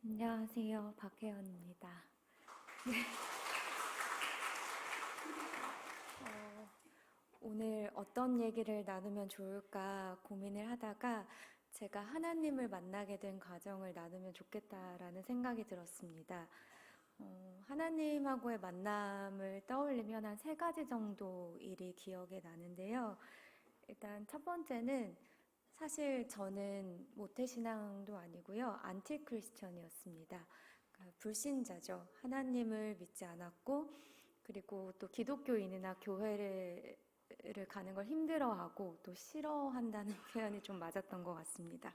안녕하세요. 박혜연입니다. 오늘 어떤 얘기를 나누면 좋을까 고민을 하다가 제가 하나님을 만나게 된 과정을 나누면 좋겠다라는 생각이 들었습니다. 하나님하고의 만남을 떠올리면 한 세 가지 정도 일이 기억에 나는데요. 일단 첫 번째는 사실 저는 모태신앙도 아니고요. 안티 크리스천이었습니다. 그러니까 불신자죠. 하나님을 믿지 않았고, 그리고 또 기독교인이나 교회를 가는 걸 힘들어하고 또 싫어한다는 표현이 좀 맞았던 것 같습니다.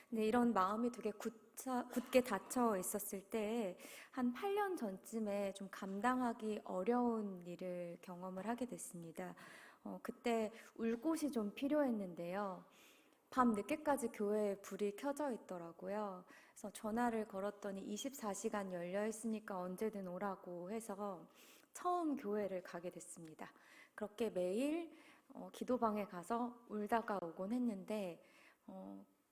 근데 이런 마음이 되게 굳게 닫혀 있었을 때 한 8년 전쯤에 좀 감당하기 어려운 일을 경험을 하게 됐습니다. 그때 울 곳이 좀 필요했는데요. 밤 늦게까지 교회에 불이 켜져 있더라고요. 그래서 전화를 걸었더니 24시간 열려 있으니까 언제든 오라고 해서 처음 교회를 가게 됐습니다. 그렇게 매일 기도방에 가서 울다가 오곤 했는데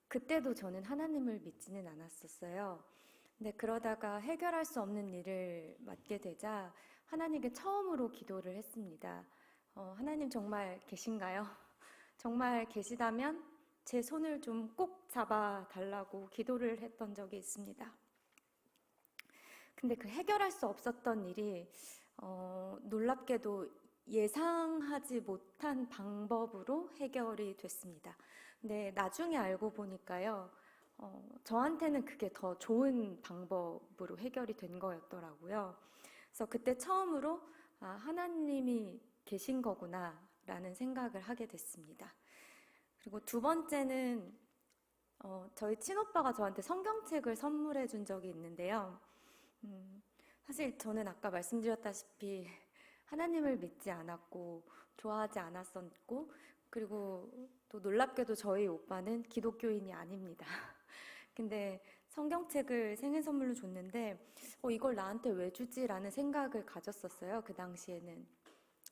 그때도 저는 하나님을 믿지는 않았었어요. 근데 그러다가 해결할 수 없는 일을 맡게 되자 하나님께 처음으로 기도를 했습니다. 하나님 정말 계신가요? 정말 계시다면 제 손을 좀 꼭 잡아 달라고 기도를 했던 적이 있습니다. 근데 그 해결할 수 없었던 일이 놀랍게도 예상하지 못한 방법으로 해결이 됐습니다. 근데 나중에 알고 보니까요, 저한테는 그게 더 좋은 방법으로 해결이 된 거였더라고요. 그래서 그때 처음으로 하나님이 계신 거구나 라는 생각을 하게 됐습니다. 그리고 두 번째는 저희 친오빠가 저한테 성경책을 선물해 준 적이 있는데요. 사실 저는 아까 말씀드렸다시피 하나님을 믿지 않았고 좋아하지 않았었고 그리고 또 놀랍게도 저희 오빠는 기독교인이 아닙니다. 근데 성경책을 생일 선물로 줬는데 이걸 나한테 왜 주지? 라는 생각을 가졌었어요. 그 당시에는.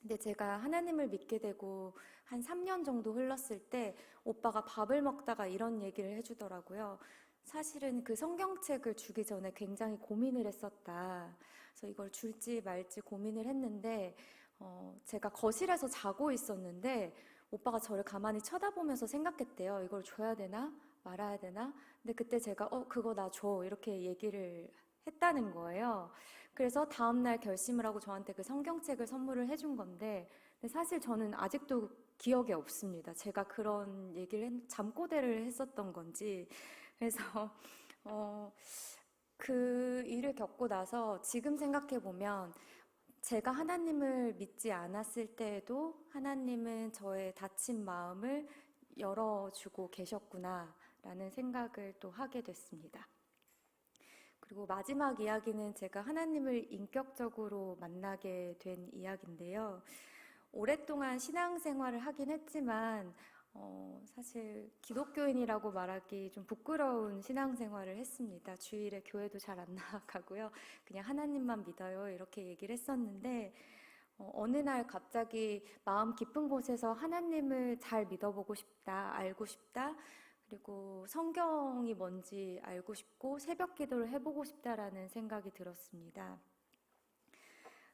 근데 제가 하나님을 믿게 되고 한 3년 정도 흘렀을 때 오빠가 밥을 먹다가 이런 얘기를 해주더라고요. 사실은 그 성경책을 주기 전에 굉장히 고민을 했었다. 그래서 이걸 줄지 말지 고민을 했는데 제가 거실에서 자고 있었는데 오빠가 저를 가만히 쳐다보면서 생각했대요. 이걸 줘야 되나? 말아야 되나? 근데 그때 제가 그거 나 줘. 이렇게 얘기를 했다는 거예요. 그래서 다음날 결심을 하고 저한테 그 성경책을 선물을 해준 건데 근데 사실 저는 아직도 기억이 없습니다. 제가 그런 잠꼬대를 했었던 건지 그래서 어, 그 일을 겪고 나서 지금 생각해 보면 제가 하나님을 믿지 않았을 때에도 하나님은 저의 닫힌 마음을 열어주고 계셨구나라는 생각을 또 하게 됐습니다. 그리고 마지막 이야기는 제가 하나님을 인격적으로 만나게 된 이야기인데요. 오랫동안 신앙생활을 하긴 했지만 사실 기독교인이라고 말하기 좀 부끄러운 신앙생활을 했습니다. 주일에 교회도 잘 안 나가고요. 그냥 하나님만 믿어요. 이렇게 얘기를 했었는데 어느 날 갑자기 마음 깊은 곳에서 하나님을 잘 믿어보고 싶다, 알고 싶다, 그리고 성경이 뭔지 알고 싶고 새벽 기도를 해보고 싶다라는 생각이 들었습니다.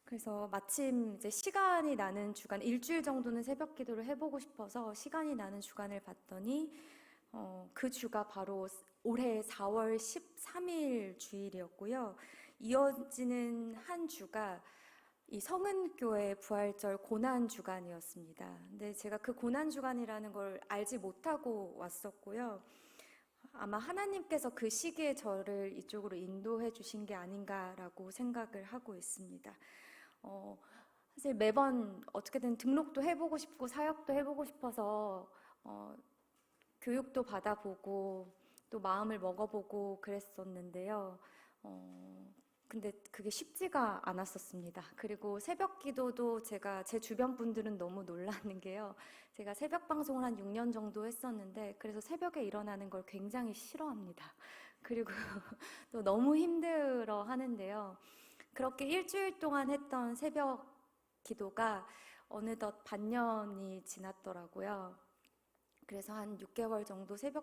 그래서 마침 이제 시간이 나는 주간, 일주일 정도는 새벽 기도를 해보고 싶어서 시간이 나는 주간을 봤더니 그 주가 바로 올해 4월 13일 주일이었고요. 이어지는 한 주가 이 성은교회 부활절 고난 주간이었습니다. 근데 제가 그 고난 주간이라는 걸 알지 못하고 왔었고요. 아마 하나님께서 그 시기에 저를 이쪽으로 인도해 주신 게 아닌가라고 생각을 하고 있습니다. 어, 사실 매번 어떻게든 등록도 해보고 싶고 사역도 해보고 싶어서 교육도 받아보고 또 마음을 먹어보고 그랬었는데요. 근데 그게 쉽지가 않았었습니다. 그리고 새벽 기도도 제 주변 분들은 너무 놀라는 게요. 제가 새벽 방송을 한 6년 정도 했었는데, 그래서 새벽에 일어나는 걸 굉장히 싫어합니다. 그리고 또 너무 힘들어 하는데요. 그렇게 일주일 동안 했던 새벽 기도가 어느덧 반년이 지났더라고요. 그래서 한 6개월 정도 새벽